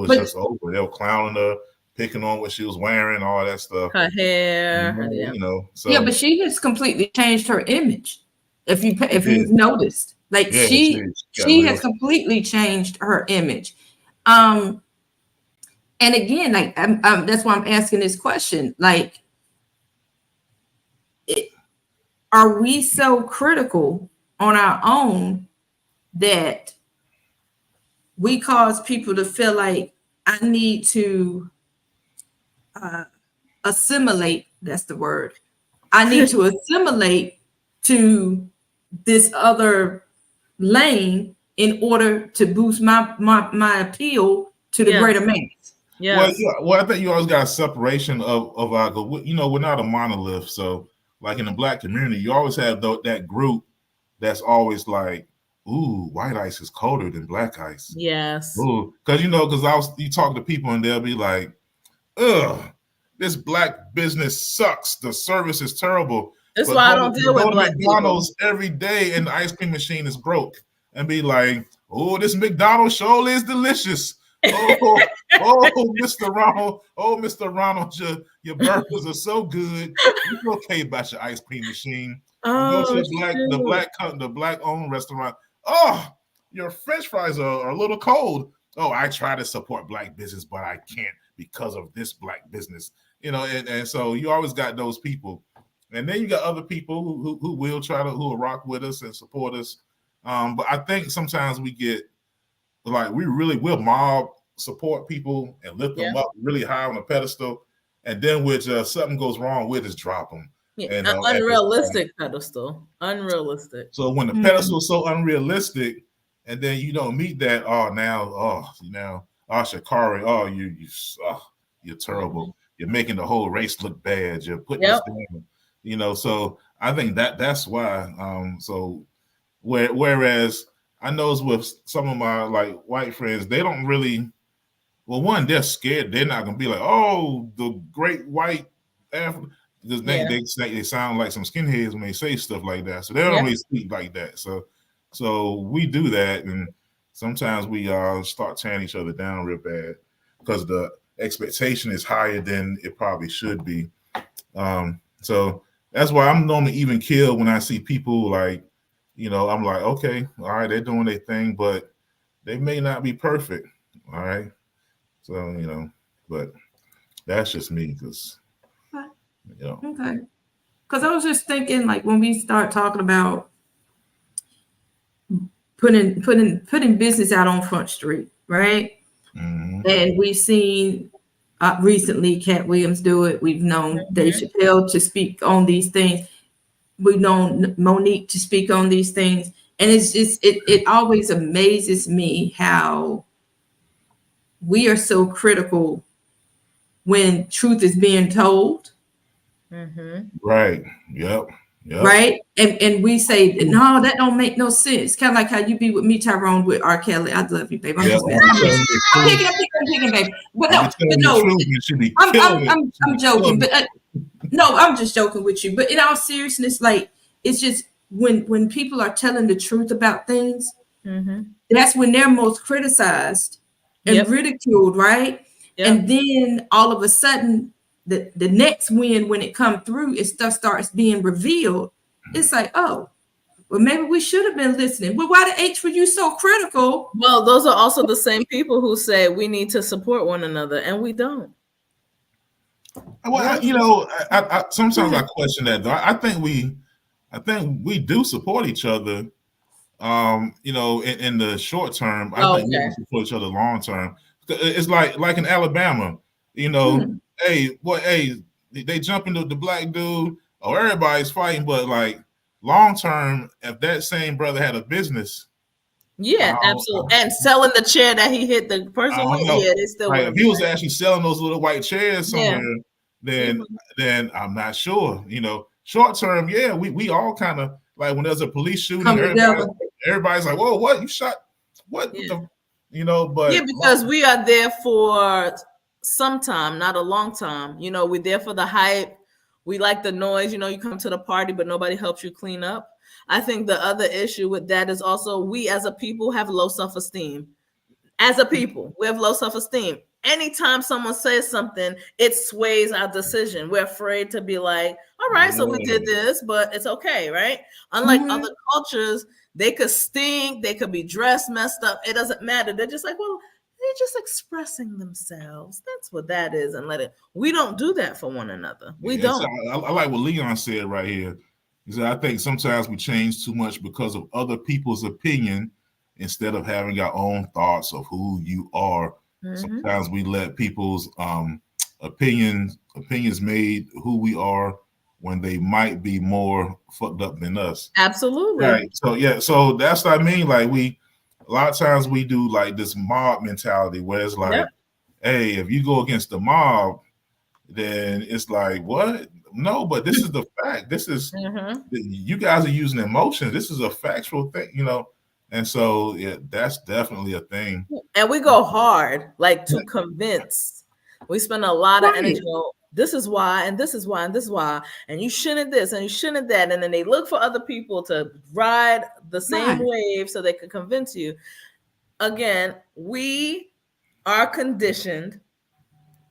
But- just over. They were clowning her, picking on what she was wearing, all that stuff. Her hair. You know, so Yeah, but she has completely changed her image. If you've noticed, like yeah, she got has real- completely changed her image. And again, like that's why I'm asking this question. Like, are we so critical on our own that we cause people to feel like I need to assimilate? That's the word. I need to assimilate to this other lane in order to boost my appeal to the Yes. greater mass. Yes. Well, I think you always got a separation of our, we're not a monolith. So, like in the Black community, you always have that group that's always like, ooh, white ice is colder than black ice. Yes. Ooh, because you talk to people and they'll be like, ugh, this black business sucks. The service is terrible. That's But why I go don't to- deal go with to black McDonald's every day and the ice cream machine is broke, and be like, oh, this McDonald's show is delicious. Oh, Mr. Ronald, your burgers are so good. It's okay about your ice cream machine. You go to the black owned restaurant. Oh, your French fries are a little cold. Oh, I try to support black business, but I can't because of this black business. And so you always got those people. And then you got other people who will rock with us and support us. But I think sometimes we get like we really will mob support people and lift them up really high on a pedestal, and then when something goes wrong, we'll just drop them. Yeah, an unrealistic pedestal. Unrealistic. So when the pedestal is so unrealistic, and then you don't meet that, Sha'Carri, you're terrible. You're making the whole race look bad. You're putting us down. So I think that's why. So whereas I know with some of my like white friends, they don't really. Well, one, they're scared. They're not gonna be like, oh, the great white Africa, because they sound like some skinheads when they say stuff like that. So they don't really speak like that. So we do that, and sometimes we start tearing each other down real bad because the expectation is higher than it probably should be. So that's why I'm normally even killed when I see people like, I'm like, okay, all right, they're doing their thing, but they may not be perfect. All right. So, but that's just me because, Okay. Because I was just thinking, like, when we start talking about putting business out on Front Street, right? Mm-hmm. And we've seen recently Cat Williams do it. We've known Dave Chappelle to speak on these things. We've known Monique to speak on these things. And it's just, it always amazes me how we are so critical when truth is being told. Mm-hmm. Right. Yep. Right. And we say, no, that don't make no sense. Kind of like how you be with me, Tyrone, with R. Kelly. I love you, babe. I'm just picking, baby. But no, I'm joking. But no, I'm just joking with you. But in all seriousness, like, it's just when people are telling the truth about things, that's when they're most criticized and ridiculed, right? And then all of a sudden, the next win, when it come through, it stuff starts being revealed. It's like, oh, well, maybe we should have been listening. Well, why the H were you so critical? Well, those are also the same people who say we need to support one another, and we don't. Well, I sometimes I question that though. I think we do support each other. In the short term, I think we Okay. can support each other long term. It's like in Alabama, hey, they jump into the black dude, or everybody's fighting, but like long term, if that same brother had a business, Yeah, absolutely. And selling the chair that he hit the I person with, don't know. yeah, they still Like, would if have he was been. actually selling those little white chairs Yeah. somewhere, then I'm not sure. Short term, yeah, we all kind of like when there's a police shooting, Come together. everybody's like, "Whoa, what? You shot? What Yeah. the?" But Yeah, because we are there for some time, not a long time. We're there for the hype. We like the noise. You come to the party, but nobody helps you clean up. I think the other issue with that is also we as a people have low self-esteem. As a people, we have low self-esteem. Anytime someone says something, it sways our decision. We're afraid to be like, all right, so we did this, but it's okay, right? Unlike other cultures, they could stink, they could be dressed messed up. It doesn't matter. They're just like, well, they're just expressing themselves. That's what that is. And we don't do that for one another. We don't. I like what Leon said right here. He said, I think sometimes we change too much because of other people's opinion instead of having our own thoughts of who you are. Sometimes we let people's opinions made who we are when they might be more fucked up than us. Absolutely. Right. So so that's what I mean. Like a lot of times we do like this mob mentality where it's like, hey, if you go against the mob, then it's like, what? No, but this is the fact. This is you guys are using emotions. This is a factual thing, And so, yeah, that's definitely a thing. And we go hard, like to convince. We spend a lot of energy on this is why, and this is why, and this is why, and you shouldn't this, and you shouldn't that. And then they look for other people to ride the same wave so they can convince you. Again, we are conditioned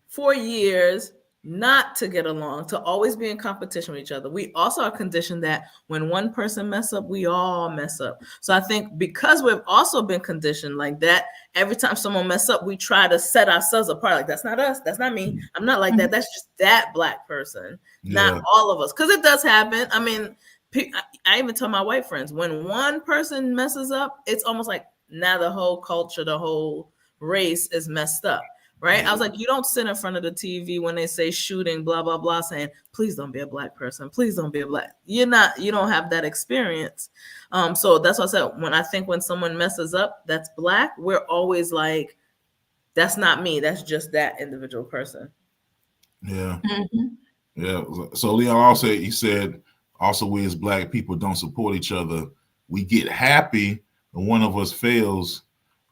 for years not to get along, to always be in competition with each other. We also are conditioned that when one person mess up, we all mess up. So I think because we've also been conditioned like that, every time someone mess up, we try to set ourselves apart. Like, that's not us. That's not me. I'm not like that. That's just that black person, not all of us. Because it does happen. I mean, I even tell my white friends, when one person messes up, it's almost like now the whole culture, the whole race is messed up. Right. I was like, you don't sit in front of the TV when they say shooting, blah, blah, blah, saying, please don't be a black person. Please don't be a black. You don't have that experience. So that's what I said. When someone messes up, that's black, we're always like, that's not me. That's just that individual person. Yeah. Yeah. So Leon also, he said, also, we as black people don't support each other. We get happy when one of us fails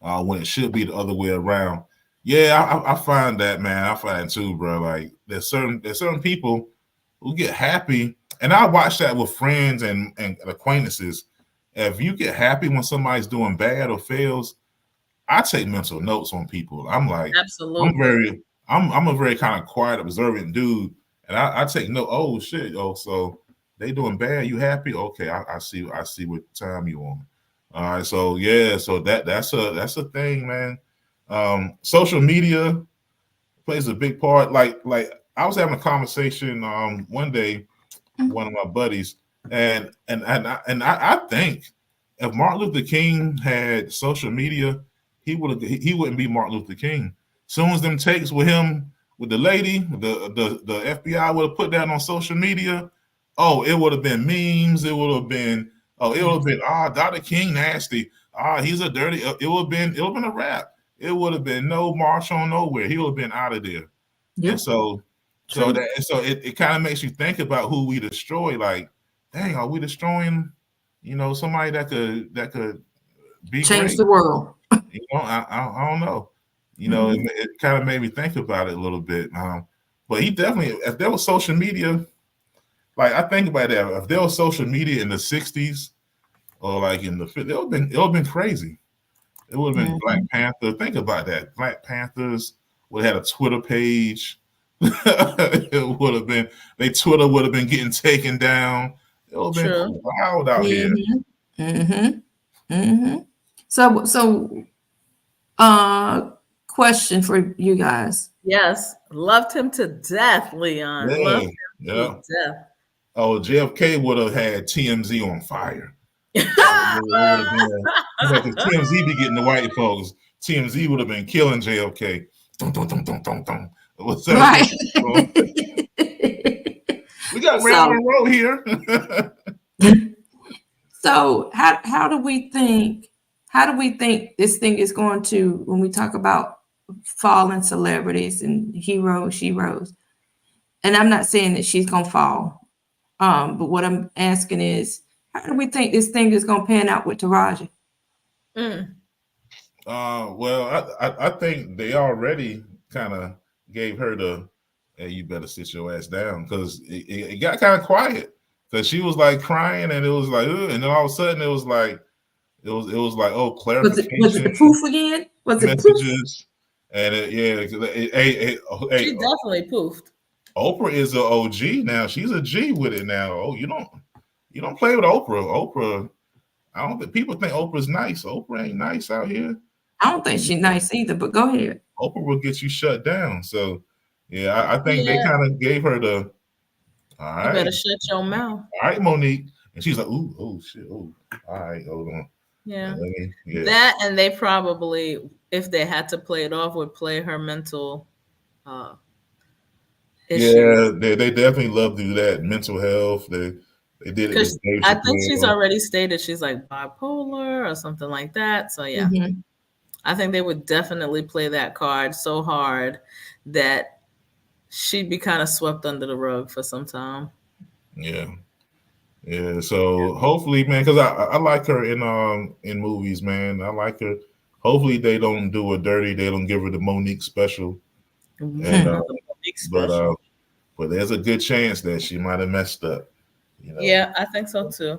when it should be the other way around. Yeah, I find that, man. I find it too, bro. Like there's certain people who get happy, and I watch that with friends and acquaintances. If you get happy when somebody's doing bad or fails, I take mental notes on people. I'm like, absolutely. I'm a very kind of quiet, observant dude, and I take note. Oh shit! Oh, so they doing bad. You happy? Okay, I see what time you on. All right, so yeah, so that's a thing, man. Social media plays a big part. Like I was having a conversation one day with one of my buddies, and I think if Martin Luther King had social media, he wouldn't be Martin Luther King. Soon as them takes with him with the lady, the FBI would have put that on social media. Oh, it would have been memes. It would have been Dr. King nasty. He's a dirty. It would have been a rap. It would have been no march on nowhere. He would have been out of there. Yeah. And so it kind of makes you think about who we destroy. Like, dang, are we destroying, somebody that could be change the world? I don't know. It kind of made me think about it a little bit. But he definitely, if there was social media, like I think about that, if there was social media in the 60s or like in the 50s, it would have been crazy. It would have been Black Panther. Think about that. Black Panthers would have had a Twitter page. It would have been, their Twitter would have been getting taken down. It would have been wild out here. So, question for you guys. Yes, loved him to death, Leon. Yeah, Loved him yeah. to death. Oh, JFK would have had TMZ on fire. Because TMZ be getting the white folks. TMZ would have been killing JFK. Dun, dun, dun, dun, dun, dun. What's that? Right. We got Round and Road here. So how do we think this thing is going to, when we talk about fallen celebrities and heroes, sheroes, and I'm not saying that she's gonna fall, but what I'm asking is, how do we think this thing is gonna pan out with Taraji? Well, I think they already kind of gave her the, hey, you better sit your ass down, because it got kind of quiet, because she was like crying, and it was like, and then all of a sudden it was like, oh, clarification. Was it the proof again? Was it messages? And she definitely poofed. Oprah is an OG now. She's a G with it now. Oh, you don't play with Oprah. Oprah, I don't think people think Oprah's nice. Oprah ain't nice out here. I don't think she's nice either, but go ahead. Oprah will get you shut down. So yeah, I think they kind of gave her the, all right, you better shut your mouth. All right, Monique. And she's like, ooh, oh shit, oh, all right, hold on. Yeah. That, and they probably, if they had to play it off, would play her mental issues. Yeah, they definitely love to do that. Mental health. They did it. I think she's already stated she's like bipolar or something like that. So yeah, I think they would definitely play that card so hard that she'd be kind of swept under the rug for some time. Yeah. So hopefully, man, because I like her in movies, man. I like her. Hopefully they don't do her dirty. They don't give her the Monique special. And, but there's a good chance that she might have messed up. You know? Yeah, I think so too.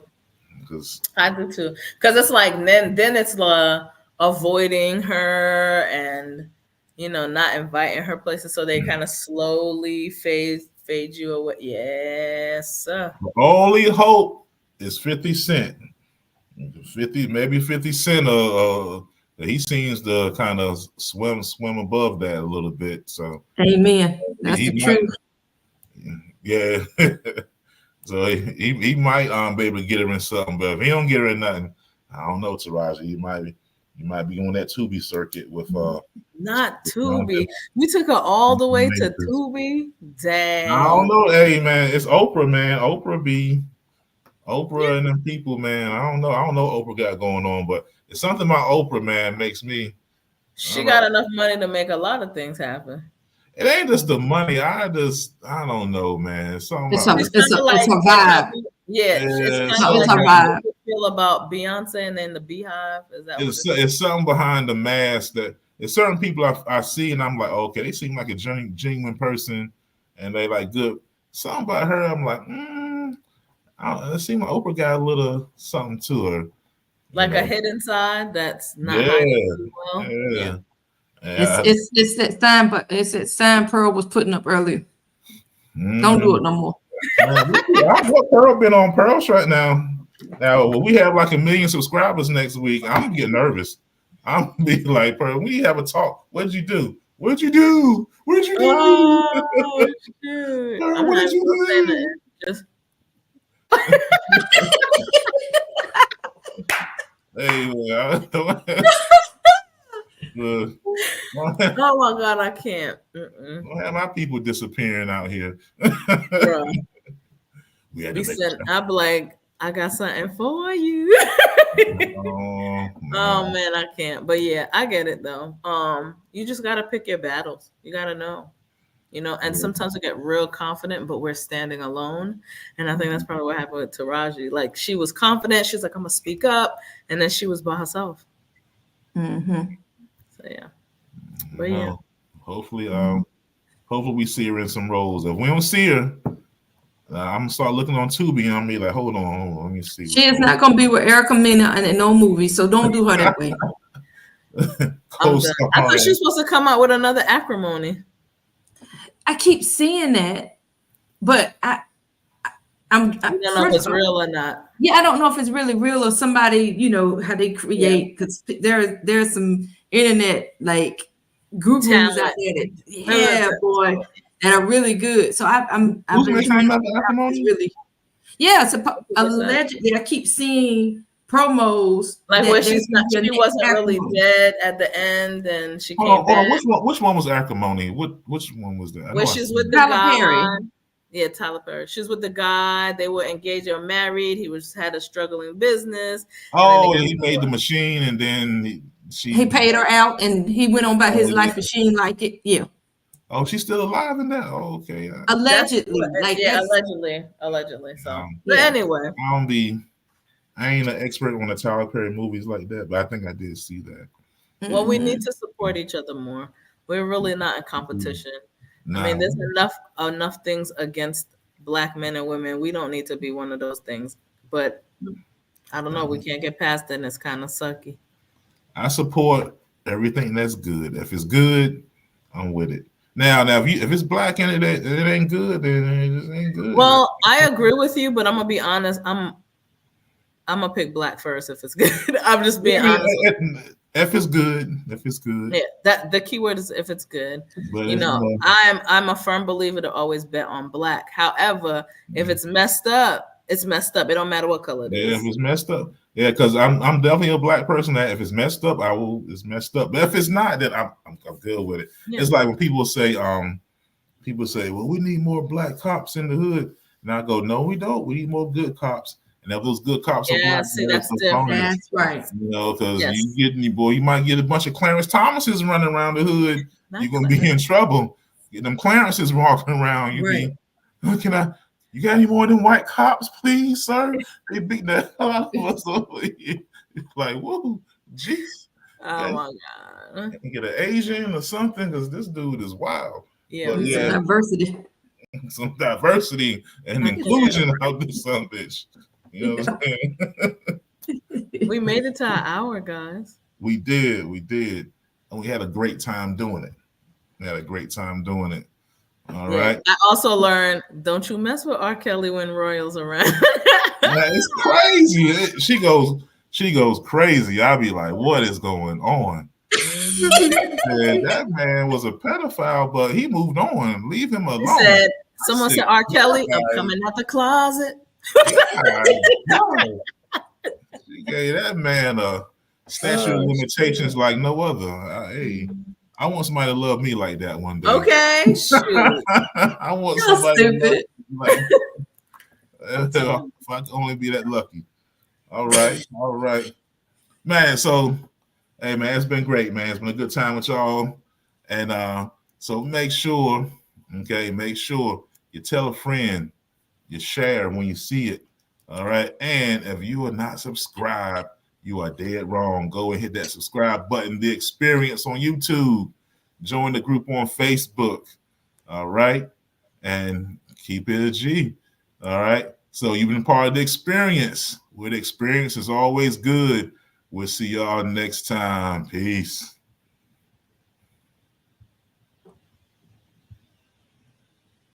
I do too. Because it's like then it's avoiding her and not inviting her places, so they kind of slowly fade you away. Yes, sir. The only hope is 50 Cent. 50 Cent. He seems to kind of swim above that a little bit. So amen. That's the truth. Yeah. So he might be able to get her in something, but if he don't get her in nothing, I don't know, Taraji. You might be on that Tubi circuit with not Tubi. We took her all the way to Tubi. Dang. I don't know. Hey man, it's Oprah, man. Oprah and them people, man. I don't know what Oprah got going on, but it's something about Oprah, man, makes me. She got enough money to make a lot of things happen. It ain't just the money. I don't know, man. It's a vibe. Yeah, it's kind of like how you feel about Beyonce and then the Beehive. Is that it's something behind the mask that there's certain people I see and I'm like, okay, they seem like a genuine person and they like good. Something about her, I'm like, it seems like Oprah got a little something to her. Like a hidden side that's not well. Yeah. It's that sign, but it's that sign Pearl was putting up earlier. Don't do it no more. What Pearl been on Pearl's right now? Now we have like 1 million subscribers next week. I'm getting nervous. I'm be like, Pearl, we have a talk. What'd you do? Oh, shoot. Pearl, what did you do? Just hey, oh my God, I can't. Don't have my people disappearing out here. I'll be like, I got something for you. Oh man, I can't. But yeah, I get it though. You just gotta pick your battles. You gotta know. And sometimes we get real confident, but we're standing alone. And I think that's probably what happened with Taraji. Like she was confident, she's like, I'm gonna speak up, and then she was by herself. So yeah. But yeah. Hopefully we see her in some roles. If we don't see her, I'm gonna start looking on Tubi and I'm gonna be like, hold on, let me see. She is not gonna be with Erica Mena in no movie, so don't do her that way. I thought she was supposed to come out with another Acrimony. I keep seeing that, but I don't know if it's real or not. Yeah, I don't know if it's really real or somebody, how they create, because there's some internet like gurus out Talent. there that, boy, that are really good. So I've been trying to figure out what's really, allegedly I keep seeing promos like where she wasn't really acrimony. dead at the end, and she came Hold on. back. Which one was acrimony? Which one was that? Where she's with the guy. Yeah, Tyler Perry. She's with the guy. They were engaged or married. He had a struggling business. Oh, and he made the machine, and then he paid her out, and he went on about his life machine like it. Yeah. Oh, she's still alive in that. Oh, okay. Allegedly, allegedly. So, but anyway, I ain't an expert on the Tyler Perry movies like that, but I think I did see that. Well, we need to support each other more. We're really not in competition. No. I mean, there's enough things against Black men and women. We don't need to be one of those things. But I don't know. We can't get past it, and it's kind of sucky. I support everything that's good. If it's good, I'm with it. Now, if it's Black in it, it ain't good, then it just ain't good. Well, I agree with you, but I'm gonna be honest. I'm gonna pick Black first if it's good. I'm just being honest. If it's good. Yeah, that the key word is if it's good. But I'm a firm believer to always bet on Black. However, if it's messed up, it's messed up. It don't matter what color it is. Yeah, if it's messed up. Yeah, because I'm definitely a Black person that if it's messed up, it's messed up. But if it's not, then I'm good with it. Yeah. It's like when people say, well, we need more Black cops in the hood. And I go, no, we don't. We need more good cops. And if those good cops are Black, that's different. That's right. You know, because you might get a bunch of Clarence Thomases running around the hood. You're gonna be in trouble. Get them Clarences walking around. You got any more than white cops, please, sir? They beat the hell out of us over here. It's like, whoa, jeez. Oh my God. You get an Asian or something, because this dude is wild. Yeah, some diversity and inclusion out this son bitch. You know what I'm saying? We made it to an hour, guys. We did. And we had a great time doing it. All right. I also learned, don't you mess with R. Kelly when Royal's around. It's crazy. She goes crazy. I'll be like, what is going on? That man was a pedophile, but he moved on. Leave him alone. Someone said, R. Kelly, I'm coming out the closet. She gave that man a statute of limitations like no other. I want somebody to love me like that one day. Okay, shoot. I want somebody if I could only be that lucky. All right, man. So, hey, man, it's been great, man. It's been a good time with y'all, and so make sure you tell a friend, you share when you see it. All right. And if you are not subscribed, you are dead wrong. Go and hit that subscribe button. The Experience on YouTube. Join the group on Facebook. All right. And keep it a G. All right. So you've been part of The Experience. Where the experience is always good. We'll see y'all next time. Peace.